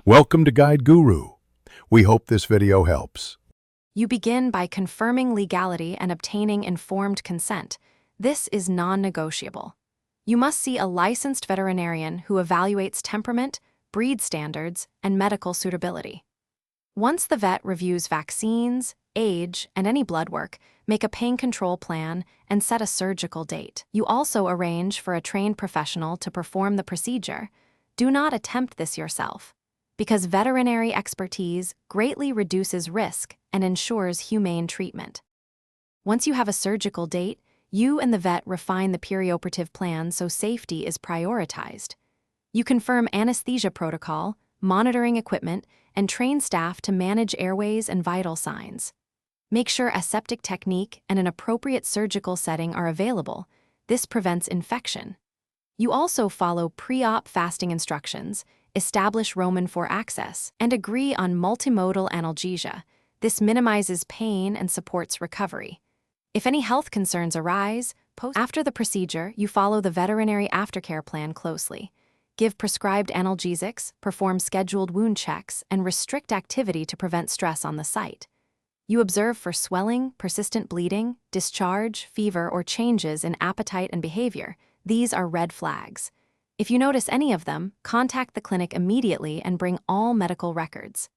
Welcome to Guide Guru. We hope this video helps. You begin by confirming legality and obtaining informed consent. This is non-negotiable. You must see a licensed veterinarian who evaluates temperament, breed standards, and medical suitability. Once the vet reviews vaccines, age, and any blood work, make a pain control plan, and set a surgical date. You also arrange for a trained professional to perform the procedure. Do not attempt this yourself, because veterinary expertise greatly reduces risk and ensures humane treatment. Once you have a surgical date, you and the vet refine the perioperative plan so safety is prioritized. You confirm anesthesia protocol, monitoring equipment, and train staff to manage airways and vital signs. Make sure aseptic technique and an appropriate surgical setting are available. This prevents infection. You also follow pre-op fasting instructions, establish Roman IV access, and agree on multimodal analgesia. This minimizes pain and supports recovery. If any health concerns arise, after the procedure, you follow the veterinary aftercare plan closely. Give prescribed analgesics, perform scheduled wound checks, and restrict activity to prevent stress on the site. You observe for swelling, persistent bleeding, discharge, fever, or changes in appetite and behavior. These are red flags. If you notice any of them, contact the clinic immediately and bring all medical records.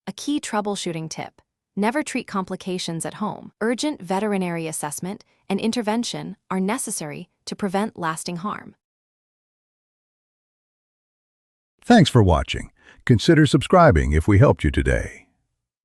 A key troubleshooting tip: never treat complications at home. Urgent veterinary assessment and intervention are necessary to prevent lasting harm. Thanks for watching. Consider subscribing if we helped you today.